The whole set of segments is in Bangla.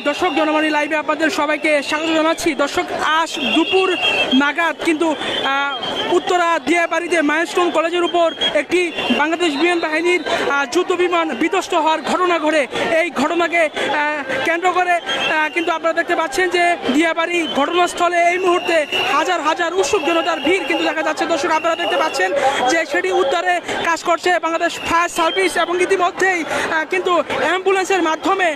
দর্শক জনমনি লাইভে আপনাদের সবাইকে স্বাগত জানাচ্ছি। দর্শক আজ দুপুর নাগাদ কিন্তু উত্তরা দিয়াবাড়িতে মাইলস্টোন কলেজের উপর একটি বাংলাদেশ বিমান বাহিনীর যুদ্ধ বিমান বিধ্বস্ত হওয়ার ঘটনা ঘটে। এই ঘটনাকে কেন্দ্র করে কিন্তু আপনারা দেখতে পাচ্ছেন যে দিয়াবাড়ি ঘটনাস্থলে এই মুহূর্তে হাজার হাজার উৎসুক জনতার ভিড় কিন্তু দেখা যাচ্ছে। দর্শক আপনারা দেখতে পাচ্ছেন যে সেটি উদ্ধারে কাজ করছে বাংলাদেশ ফায়ার সার্ভিস এবং ইতিমধ্যেই কিন্তু অ্যাম্বুলেন্সের মাধ্যমে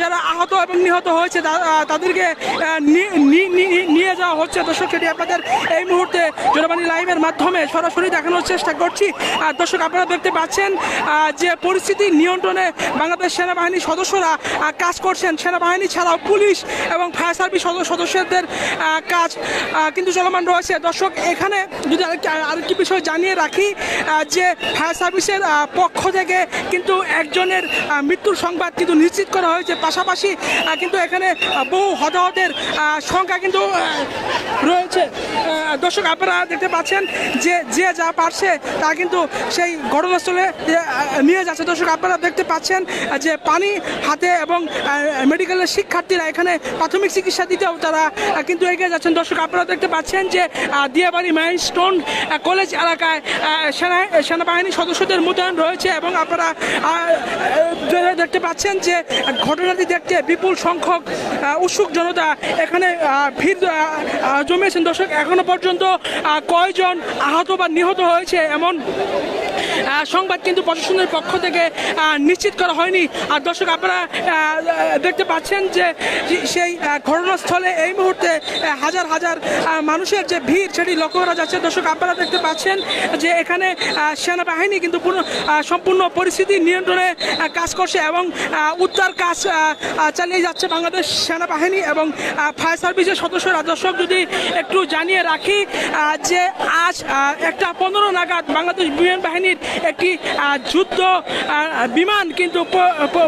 যারা আহত এবং নিহত হয়েছে তাদেরকে নিয়ে যাওয়া হচ্ছে। দর্শক সেটি আপনাদের এই মুহূর্তে জনবাণী লাইভের মাধ্যমে সরাসরি দেখানোর চেষ্টা করছি। দর্শক আপনারা দেখতে পাচ্ছেন যে পরিস্থিতি নিয়ন্ত্রণে বাংলাদেশ সেনাবাহিনীর সদস্যরা কাজ করছেন। সেনাবাহিনী ছাড়াও পুলিশ এবং ফায়ার সার্ভিস সদস্যদের কাজ কিন্তু চলমান রয়েছে। দর্শক এখানে যদি আরেকটি বিষয় জানিয়ে রাখি যে ফায়ার সার্ভিসের পক্ষ থেকে কিন্তু একজনের মৃত্যুর সংবাদ কিন্তু নিশ্চিত করা হয়েছে। পাশাপাশি কিন্তু এখানে বহু হতাহতের সংখ্যা কিন্তু রয়েছে। দর্শক আপনারা দেখতে পাচ্ছেন যে যা পারছে তা কিন্তু সেই ঘটনাস্থলে নিয়ে যাচ্ছে। দর্শক আপনারা দেখতে পাচ্ছেন যে পানি হাতে এবং মেডিকেলের শিক্ষার্থীরা এখানে প্রাথমিক চিকিৎসা দিতেও তারা কিন্তু এগিয়ে যাচ্ছেন। দর্শক আপনারা দেখতে পাচ্ছেন যে দিয়াবাড়ি মাইলস্টোন কলেজ এলাকায় সেনাবাহিনী সদস্যদের মোতায়েন রয়েছে এবং আপনারা দেখতে পাচ্ছেন যে ঘটনাটি দেখতে বিপুল সংখ্যক উৎসুক জনতা এখানে ভিড় জমিয়েছেন। দর্শক এখনো পর্যন্ত কয়জন আহত বা নিহত হয়েছে এমন সংবাদ কিন্তু প্রশাসনের পক্ষ থেকে নিশ্চিত করা হয়নি। আর দর্শক আপনারা দেখতে পাচ্ছেন যে সেই ঘটনাস্থলে এই মুহূর্তে হাজার হাজার মানুষের যে ভিড় সেটি লক্ষ্য করা যাচ্ছে। দর্শক আপনারা দেখতে পাচ্ছেন যে এখানে সেনাবাহিনী কিন্তু সম্পূর্ণ পরিস্থিতি নিয়ন্ত্রণে কাজ করছে এবং উদ্ধার কাজ চালিয়ে যাচ্ছে বাংলাদেশ সেনাবাহিনী এবং ফায়ার সার্ভিসের সদস্যরা। দর্শক যদি একটু জানিয়ে রাখি যে আজ 1:15 নাগাদ বাংলাদেশ বিমান বাহিনীর একটি যুদ্ধ বিমান কিন্তু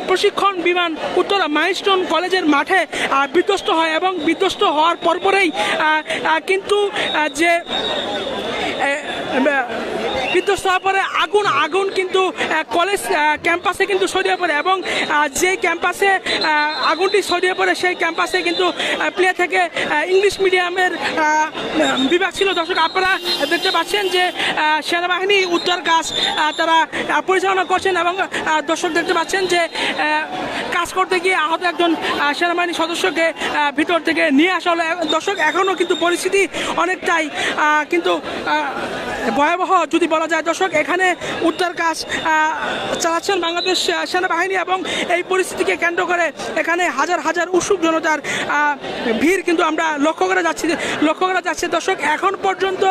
প্রশিক্ষণ বিমান উত্তরা মাইলস্টোন কলেজের মাঠে বিধ্বস্ত হয় এবং বিধ্বস্ত হওয়ার পরপরেই কিন্তু যে বিধ্বস্ত হওয়ার পরে আগুন কিন্তু কলেজ ক্যাম্পাসে কিন্তু ছড়িয়ে পড়ে এবং যেই ক্যাম্পাসে আগুনটি ছড়িয়ে পড়ে সেই ক্যাম্পাসে কিন্তু প্লে থেকে ইংলিশ মিডিয়ামের বিভাগ ছিল। দর্শক আপনারা দেখতে পাচ্ছেন যে সেনাবাহিনী উদ্ধার কাজ তারা পরিচালনা করছেন এবং দর্শক দেখতে পাচ্ছেন যে কাজ করতে গিয়ে আহত একজন সেনাবাহিনী সদস্যকে ভিতর থেকে নিয়ে আসা হলো। দর্শক এখনও কিন্তু পরিস্থিতি অনেকটাই কিন্তু ভয়াবহ যদি বলা যায়। দর্শক এখানে উদ্ধার কাজ চালাচ্ছেন বাংলাদেশ সেনাবাহিনী এবং এই পরিস্থিতিকে কেন্দ্র করে এখানে হাজার হাজার উৎসুক জনতার ভিড় কিন্তু আমরা লক্ষ্য করা যাচ্ছে। দর্শক এখন পর্যন্ত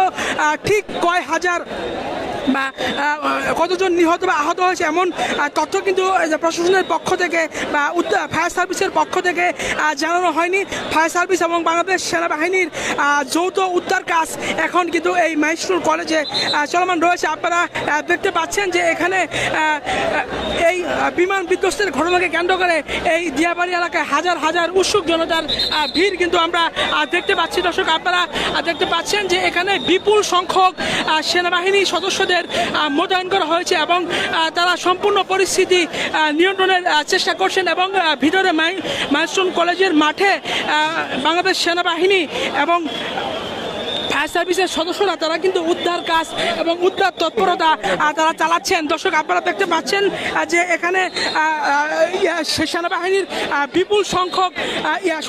ঠিক কয় হাজার বা কতজন নিহত বা আহত হয়েছে এমন তথ্য কিন্তু প্রশাসনের পক্ষ থেকে বা ফায়ার সার্ভিসের পক্ষ থেকে জানানো হয়নি। ফায়ার সার্ভিস এবং বাংলাদেশ সেনাবাহিনীর যৌথ উদ্ধার কাজ এখন কিন্তু এই মাইলস্টোন কলেজে চলমান রয়েছে। আপনারা দেখতে পাচ্ছেন যে এখানে এই বিমান বিধ্বস্তের ঘটনাকে কেন্দ্র করে এই দিয়াবাড়ি এলাকায় হাজার হাজার উৎসুক জনতার ভিড় কিন্তু আমরা দেখতে পাচ্ছি। দর্শক আপনারা দেখতে পাচ্ছেন যে এখানে বিপুল সংখ্যক সেনাবাহিনী সদস্যদের মোতায়েন করা হয়েছে এবং তারা সম্পূর্ণ পরিস্থিতি নিয়ন্ত্রণের চেষ্টা করছেন এবং ভিতরে মাইলস্টোন কলেজের মাঠে বাংলাদেশ সেনাবাহিনী এবং ফায়ার সার্ভিসের সদস্যরা তারা কিন্তু উদ্ধার কাজ এবং উদ্ধার তৎপরতা তারা চালাচ্ছেন। দর্শক আপনারা দেখতে পাচ্ছেন যে এখানে সেনাবাহিনীর বিপুল সংখ্যক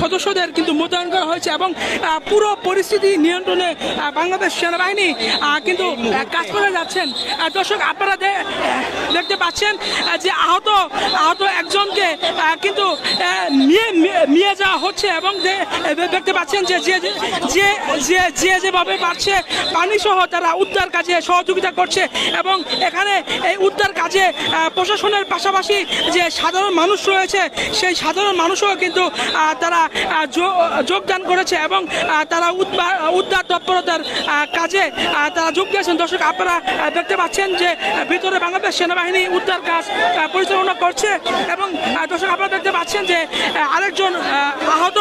সদস্যদের কিন্তু মোতায়েন করা হয়েছে এবং পুরো পরিস্থিতি নিয়ন্ত্রণে বাংলাদেশ সেনাবাহিনী কিন্তু কাজ করে যাচ্ছেন। দর্শক আপনারা দেখতে পাচ্ছেন যে আহত একজনকে কিন্তু নিয়ে যাওয়া হচ্ছে এবং দেখতে পাচ্ছেন যে যেভাবে পারছে পানি সহ তারা উদ্ধার কাজে সহযোগিতা করছে এবং এখানে এই উদ্ধার কাজে প্রশাসনের পাশাপাশি যে সাধারণ মানুষ রয়েছে সেই সাধারণ মানুষও কিন্তু তারা যোগদান করেছে এবং তারা উদ্ধার তৎপরতার কাজে তারা যোগ দিয়েছেন। দর্শক আপনারা দেখতে পাচ্ছেন যে ভিতরে বাংলাদেশ সেনাবাহিনী উদ্ধার কাজ পরিচালনা করছে এবং দর্শক আপনারা দেখতে পাচ্ছেন যে আরেকজন আহত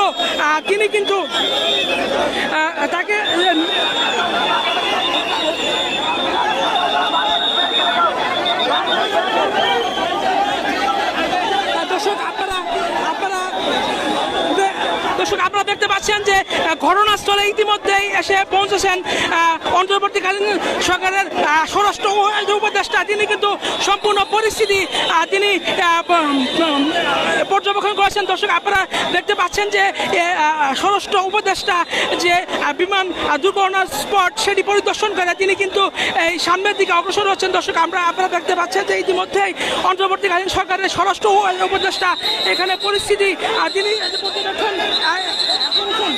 তিনি কিন্তু তাকে দর্শক আপনারা দর্শক আপনারা দেখতে পাচ্ছেন যে ঘটনাস্থলে ইতিমধ্যেই এসে পৌঁছেছেন অন্তর্বর্তীকালীন সরকারের স্বরাষ্ট্র উপদেষ্টা। তিনি কিন্তু সম্পূর্ণ পরিস্থিতি তিনি পর্যবেক্ষণ করেছেন। দর্শক আপনারা দেখতে পাচ্ছেন যে স্বরাষ্ট্র উপদেষ্টা যে বিমান দুর্ঘটনার স্পট সেটি পরিদর্শন করে তিনি কিন্তু এই সামনের দিকে অগ্রসর হচ্ছেন। দর্শক আপনারা দেখতে পাচ্ছেন যে ইতিমধ্যেই অন্তর্বর্তীকালীন সরকারের স্বরাষ্ট্র উপদেষ্টা এখানে পরিস্থিতি তিনি পর্যবেক্ষণ।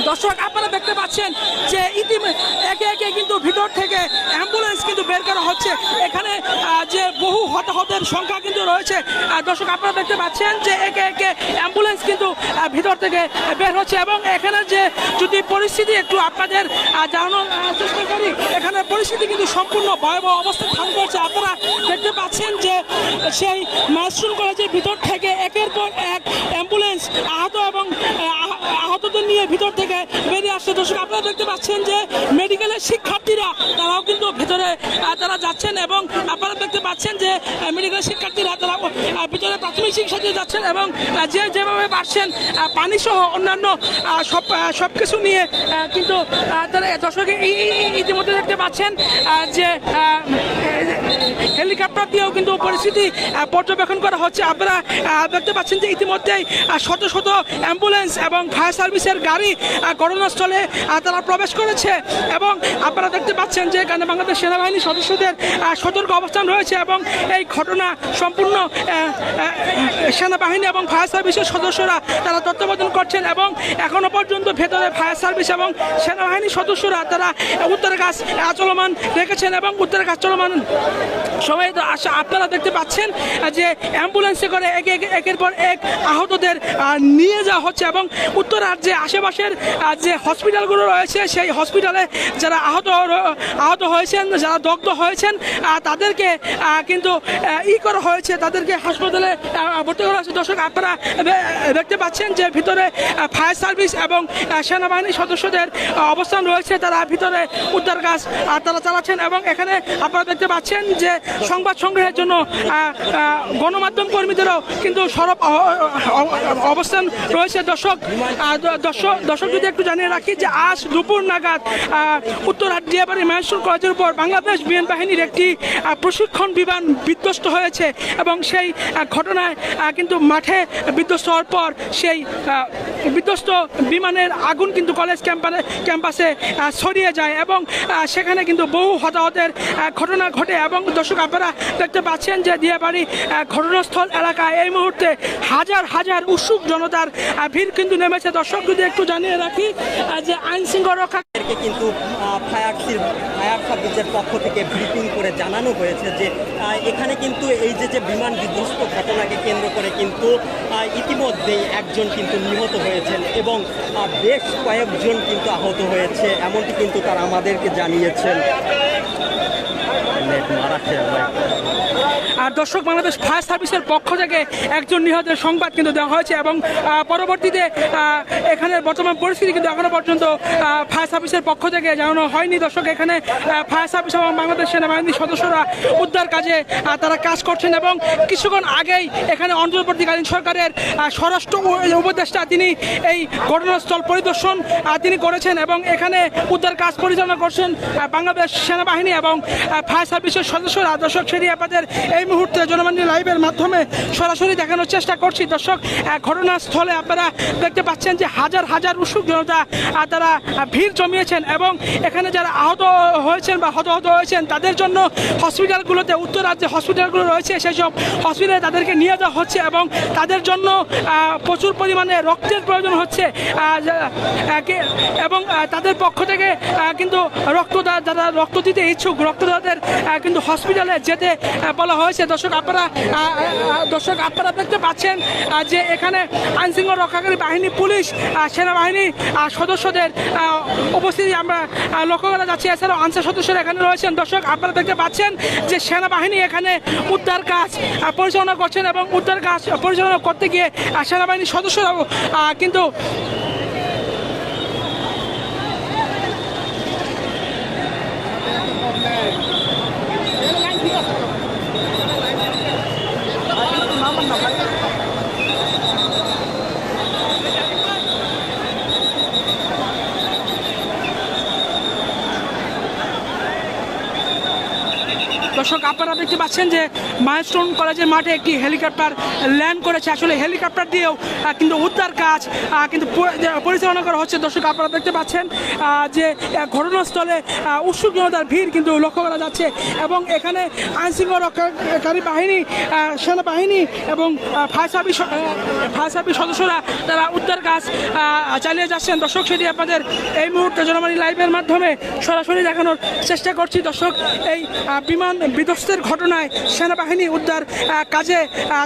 দর্শক আপনারা দেখতে পাচ্ছেন যে একে একে কিন্তু ভিতর থেকে অ্যাম্বুলেন্স কিন্তু বের করা হচ্ছে। এখানে যে বহু হতাহতের সংখ্যা কিন্তু রয়েছে। দর্শক আপনারা দেখতে পাচ্ছেন যে একে একে অ্যাম্বুলেন্স কিন্তু ভিতর থেকে বের হচ্ছে এবং এখানে যে যদি পরিস্থিতি একটু আপনাদের জানানোর চেষ্টা করি, এখানে পরিস্থিতি কিন্তু সম্পূর্ণ ভয়াবহ অবস্থা ধারণ করছে। আপনারা দেখতে পাচ্ছেন যে সেই মাইলস্টোন কলেজের ভিতর থেকে একের পর এক অ্যাম্বুলেন্স আহতদের নিয়ে ভিতর থেকে বেরিয়ে আসছে। দর্শক আপনারা দেখতে পাচ্ছেন যে মেডিকেলের শিক্ষার্থীরা তারাও কিন্তু ভেতরে তারা যাচ্ছেন এবং আপনারা দেখতে পাচ্ছেন যে মেডিকেলের শিক্ষার্থীরা তারা ভিতরে প্রাথমিক চিকিৎসা দিয়ে যাচ্ছেন এবং যেভাবে পারছেন পানি সহ অন্যান্য সব কিছু নিয়ে কিন্তু তারা দর্শক ইতিমধ্যে দেখতে পাচ্ছেন যে হেলিকপ্টার দিয়েও কিন্তু পরিস্থিতি পর্যবেক্ষণ করা হচ্ছে। আপনারা দেখতে পাচ্ছেন যে ইতিমধ্যেই শত শত অ্যাম্বুলেন্স এবং ফায়ার সার্ভিসের গাড়ি ঘটনাস্থলে তারা প্রবেশ করেছে এবং আপনারা দেখতে পাচ্ছেন যে এখানে বাংলাদেশ সেনাবাহিনী সদস্যদের সতর্ক অবস্থান রয়েছে এবং এই ঘটনা সম্পূর্ণ সেনাবাহিনী এবং ফায়ার সার্ভিসের সদস্যরা তারা তত্ত্বাবধান করছেন এবং এখনো পর্যন্ত ভেতরে ফায়ার সার্ভিস এবং সেনাবাহিনীর সদস্যরা তারা উদ্ধার কাজ চলমান রেখেছেন এবং উদ্ধার কাজ চলমান সময় আপনারা দেখতে পাচ্ছেন যে অ্যাম্বুলেন্সে করে একের পর এক আহতদের নিয়ে যাওয়া হচ্ছে এবং উত্তরার যে আশেপাশের যে হসপিটালগুলো রয়েছে সেই হসপিটালে যারা আহত হয়েছেন, যারা দগ্ধ হয়েছেন তাদেরকে কিন্তু করা হয়েছে, তাদেরকে হাসপাতালে ভর্তি করা হয়েছে। দর্শক আপনারা দেখতে পাচ্ছেন যে ভিতরে ফায়ার সার্ভিস এবং সেনাবাহিনীর সদস্যদের অবস্থান রয়েছে, তারা ভিতরে উদ্ধার কাজ তারা চালাচ্ছেন এবং এখানে আপনারা দেখতে পাচ্ছেন যে সংবাদ সংগ্রহের জন্য গণমাধ্যম কর্মীদেরও কিন্তু সরব অবস্থান রয়েছে। দর্শক যদি একটু জানিয়ে রাখি যে আজ দুপুর নাগাদ উত্তরহাট দিয়াবাড়ি মাইলস্টোন কলেজের উপর বাংলাদেশ বিমান বাহিনীর একটি প্রশিক্ষণ বিমান বিধ্বস্ত হয়েছে এবং সেই ঘটনায় কিন্তু মাঠে বিধ্বস্ত হওয়ার পর সেই বিধ্বস্ত বিমানের আগুন কিন্তু কলেজ ক্যাম্পাসে ছড়িয়ে যায় এবং সেখানে কিন্তু বহু হতাহতের ঘটনা ঘটে এবং দর্শক আপনারা দেখতে পাচ্ছেন যে দিয়াবাড়ি ঘটনাস্থল এলাকায় এই মুহূর্তে হাজার হাজার উৎসুক জনতার ভিড় কিন্তু নেমেছে। দর্শক যদি একটু জানিয়ে রাখি যে আইন শৃঙ্খলা রক্ষা কিন্তু ফায়ার সার্ভিসের পক্ষ থেকে ব্রিফিং করে জানানো হয়েছে যে এখানে কিন্তু এই যে বিমান বিধ্বস্ত ঘটনাকে কেন্দ্র করে কিন্তু ইতিমধ্যেই একজন কিন্তু নিহত হয়েছেন এবং বেশ কয়েকজন কিন্তু আহত হয়েছে, এমনটি কিন্তু তারা আমাদেরকে জানিয়েছেন। আর দর্শক বাংলাদেশ ফায়ার সার্ভিসের পক্ষ থেকে একজন নিহতের সংবাদ কিন্তু দেওয়া হয়েছে এবং পরবর্তীতে এখানে বর্তমান পরিস্থিতি কিন্তু এখনো পর্যন্ত ফায়ার সার্ভিসের পক্ষ থেকে জানানো হয়নি। দর্শক এখানে ফায়ার সার্ভিস এবং বাংলাদেশ সেনাবাহিনীর সদস্যরা উদ্ধার কাজে তারা কাজ করছেন এবং কিছুক্ষণ আগেই এখানে অন্তর্বর্তীকালীন সরকারের স্বরাষ্ট্র উপদেষ্টা তিনি এই ঘটনাস্থল পরিদর্শন তিনি করেছেন এবং এখানে উদ্ধার কাজ পরিচালনা করছেন বাংলাদেশ সেনাবাহিনী এবং ফায়ার সার্ভিসের সদস্যরা। দর্শক সেটি আপনাদের এই মুহূর্তে জনবাণী লাইভের মাধ্যমে সরাসরি দেখানোর চেষ্টা করছি। দর্শক ঘটনাস্থলে আপনারা দেখতে পাচ্ছেন যে হাজার হাজার উৎসুক জনতা তারা ভিড় জমিয়েছেন এবং এখানে যারা আহত হয়েছেন বা হতাহত হয়েছেন তাদের জন্য হসপিটালগুলোতে উত্তরার যে হসপিটালগুলো রয়েছে সেই সব হসপিটালে তাদেরকে নিয়ে যাওয়া হচ্ছে এবং তাদের জন্য প্রচুর পরিমাণে রক্তের প্রয়োজন হচ্ছে এবং তাদের পক্ষ থেকে কিন্তু যারা রক্ত দিতে ইচ্ছুক রক্তদাতাদের কিন্তু হসপিটালে যেতে বলা হয়েছে। দর্শক আপনারা দেখতে পাচ্ছেন যে এখানে আইনশৃঙ্খলা রক্ষাকারী বাহিনী, পুলিশ, সেনাবাহিনী সদস্যদের উপস্থিতি আমরা লক্ষ্য করা যাচ্ছে। এছাড়াও আনসার সদস্যরা এখানে রয়েছেন। দর্শক আপনারা দেখতে পাচ্ছেন যে সেনাবাহিনী এখানে উদ্ধার কাজ পরিচালনা করছেন এবং উদ্ধার কাজ পরিচালনা করতে গিয়ে সেনাবাহিনীর সদস্যরাও কিন্তু দর্শক আপনারা দেখতে পাচ্ছেন যে মাইলস্টোন কলেজের মাঠে একটি হেলিকপ্টার ল্যান্ড করেছে। আসলে হেলিকপ্টার দিয়েও কিন্তু উদ্ধার কাজ কিন্তু পরিচালনা করা হচ্ছে। দর্শক আপনারা দেখতে পাচ্ছেন যে ঘটনাস্থলে উৎসুক জনতার ভিড় কিন্তু লক্ষ্য করা যাচ্ছে এবং এখানে আইনশৃঙ্খলা রক্ষাকারী বাহিনী, সেনাবাহিনী এবং ফায়ার সার্ভিস সদস্যরা তারা উদ্ধার কাজ চালিয়ে যাচ্ছেন। দর্শক সেটি আপনাদের এই মুহূর্তে জনমানি লাইভের মাধ্যমে সরাসরি দেখানোর চেষ্টা করছি। দর্শক এই বিমান বিধ্বস্তের ঘটনায় সেনাবাহিনী উদ্ধার কাজে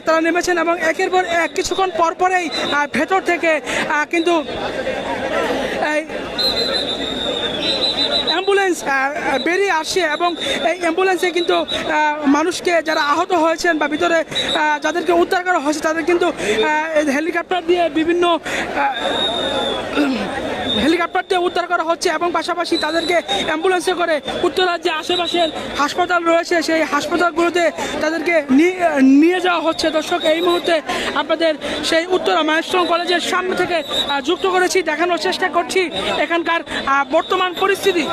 তারা নেমেছেন এবং একের পর এক কিছুক্ষণ পরপরেই ভেতর থেকে কিন্তু অ্যাম্বুলেন্স বেরিয়ে আসছে এবং এই অ্যাম্বুলেন্সে কিন্তু মানুষকে যারা আহত হয়েছেন বা ভিতরে যাদেরকে উদ্ধার করা হয়েছে তাদের কিন্তু হেলিকপ্টার দিয়ে হেলিকপ্টার দিয়ে উদ্ধার করা হচ্ছে এবং পাশাপাশি তাদেরকে অ্যাম্বুলেন্সে করে উত্তরার যে আশেপাশের হাসপাতাল রয়েছে সেই হাসপাতালগুলোতে তাদেরকে নিয়ে যাওয়া হচ্ছে। দর্শক এই মুহূর্তে আপনাদের সেই উত্তরা মাইলস্টোন কলেজের সামনে থেকে যুক্ত করেছি, দেখানোর চেষ্টা করছি এখানকার বর্তমান পরিস্থিতি।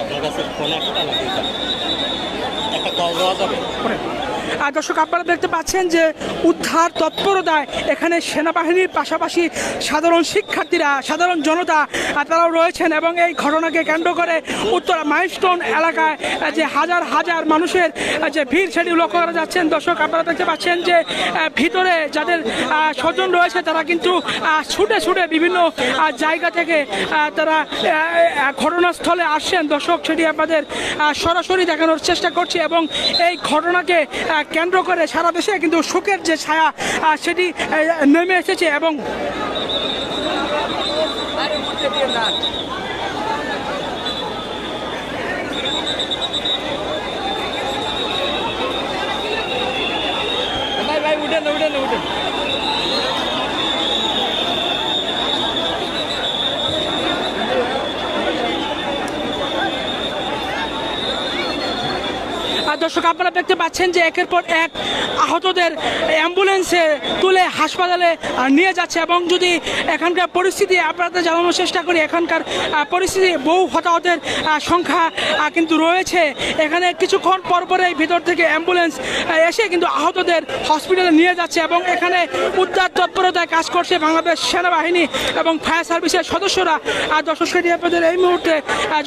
আপনার কাছে ফোন একটা কল দেওয়া যাবে? দর্শক আপনারা দেখতে পাচ্ছেন যে উদ্ধার তৎপরতায় এখানে সেনাবাহিনীর পাশাপাশি সাধারণ শিক্ষার্থীরা, সাধারণ জনতা তারাও রয়েছেন এবং এই ঘটনাকে কেন্দ্র করে উত্তরা মাইলস্টোন এলাকায় যে হাজার হাজার মানুষের যে ভিড় সেটি লক্ষ্য করা যাচ্ছেন। দর্শক আপনারা দেখতে পাচ্ছেন যে ভিতরে যাদের স্বজন রয়েছে তারা কিন্তু ছুটে ছুটে বিভিন্ন জায়গা থেকে তারা ঘটনাস্থলে আসছেন। দর্শক সেটি আপনাদের সরাসরি দেখানোর চেষ্টা করছি এবং এই ঘটনাকে কেন্দ্র করে সারা দেশে কিন্তু শোকের যে ছায়া সেটি নেমে এসেছে এবং উঠেন দর্শক আপনারা দেখতে পাচ্ছেন যে একের পর এক আহতদের অ্যাম্বুলেন্সে তুলে হাসপাতালে নিয়ে যাচ্ছে এবং যদি এখানকার পরিস্থিতি আপনাদের জানানোর চেষ্টা করি, এখানকার পরিস্থিতি বহু হতাহতের সংখ্যা কিন্তু রয়েছে। এখানে কিছুক্ষণ পরপরেই ভিতর থেকে অ্যাম্বুলেন্স এসে কিন্তু আহতদের হসপিটালে নিয়ে যাচ্ছে এবং এখানে উদ্ধার তৎপরতায় কাজ করছে বাংলাদেশ সেনাবাহিনী এবং ফায়ার সার্ভিসের সদস্যরা। দর্শক সেটি আপনাদের এই মুহূর্তে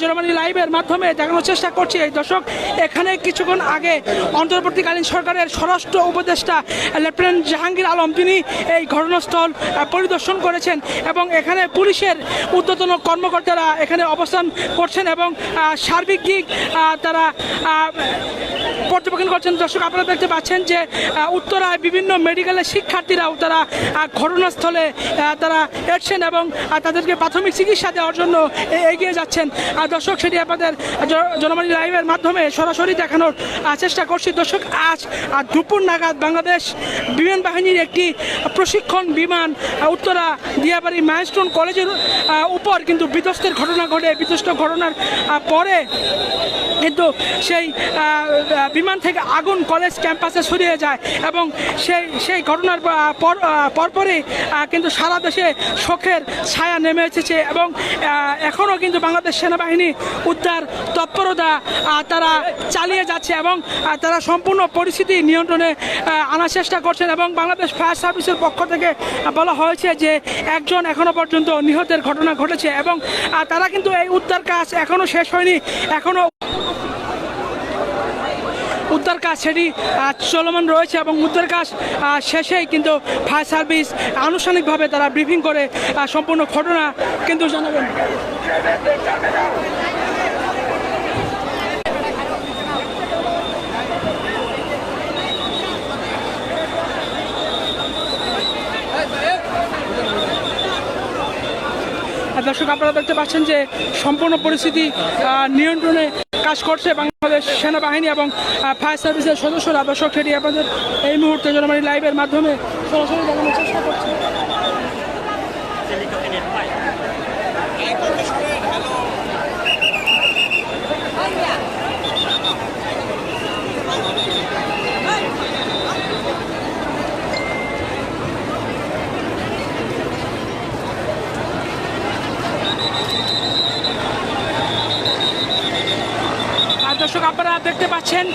জনমানি লাইভের মাধ্যমে দেখানোর চেষ্টা করছি। এই দর্শক এখানে কিছুক্ষণ আগে অন্তর্বর্তীকালীন সরকারের স্বরাষ্ট্র উপদেষ্টা লেফটেন্যান্ট জাহাঙ্গীর আলম তিনি এই ঘটনাস্থল পরিদর্শন করেছেন এবং এখানে পুলিশের ঊর্ধ্বতন কর্মকর্তারা এখানে অবস্থান করছেন এবং সার্বিক দিক তারা পর্যবেক্ষণ করছেন। দর্শক আপনারা দেখতে পাচ্ছেন যে উত্তরায় বিভিন্ন মেডিকেলের শিক্ষার্থীরাও তারা ঘটনাস্থলে তারা এসছেন এবং তাদেরকে প্রাথমিক চিকিৎসা দেওয়ার জন্য এগিয়ে যাচ্ছেন। দর্শক সেটি আপনাদের জনমানি লাইভের মাধ্যমে সরাসরি দেখানোর চেষ্টা করছি। দর্শক আজ দুপুর নাগাদ বাংলাদেশ বিমান বাহিনীর একটি প্রশিক্ষণ বিমান উত্তরা দিয়াবাড়ি মাইলস্টোন কলেজের উপর কিন্তু বিধ্বস্তের ঘটনা ঘটে। বিধ্বস্ত ঘটনার পরে কিন্তু সেই বিমান থেকে আগুন কলেজ ক্যাম্পাসে ছড়িয়ে যায় এবং সেই ঘটনার পরপরই কিন্তু সারা দেশে শোকের ছায়া নেমে এসেছে এবং এখনও কিন্তু বাংলাদেশ সেনাবাহিনী উদ্ধার তৎপরতা তারা চালিয়ে যাচ্ছে এবং তারা সম্পূর্ণ পরিস্থিতি নিয়ন্ত্রণে আনার চেষ্টা করছেন এবং বাংলাদেশ ফায়ার সার্ভিসের পক্ষ থেকে বলা হয়েছে যে একজন এখনো পর্যন্ত নিহতের ঘটনা ঘটেছে এবং তারা কিন্তু এই উদ্ধার কাজ এখনো শেষ হয়নি, এখনো উদ্ধার কাজ সেটি চলমান রয়েছে এবং উদ্ধার কাজ শেষেই কিন্তু ফায়ার সার্ভিস আনুষ্ঠানিকভাবে তারা ব্রিফিং করে সম্পূর্ণ ঘটনা কিন্তু জানাবেন। দর্শক আপনারা দেখতে পাচ্ছেন যে সম্পূর্ণ পরিস্থিতি নিয়ন্ত্রণে কাজ করছে বাংলাদেশ সেনাবাহিনী এবং ফায়ার সার্ভিসের সদস্যরা। দর্শক সেটি আপনাদের এই মুহূর্তে জনমানি লাইভের মাধ্যমে সরাসরি দেখানোর চেষ্টা করছে। দর্শক আপনারা দেখতে পাচ্ছেন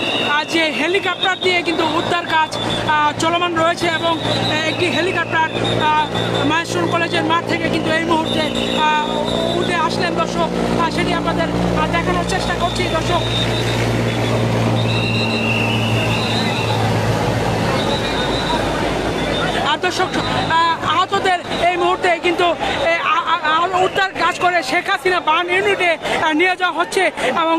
যে হেলিকপ্টার দিয়ে কিন্তু উদ্ধার কাজ চলমান রয়েছে এবং একটি হেলিকপ্টার মাইলস্টোন কলেজের মাঠ থেকে কিন্তু এই মুহূর্তে উঠে আসলেন দর্শক, সেটি আপনাদের দেখানোর চেষ্টা করছি দর্শক। আর দর্শক আহতদের এই মুহূর্তে কিন্তু উদ্ধার কাজ করে শেখ হাসিনা বার্ন ইউনিটে নিয়ে যাওয়া হচ্ছে এবং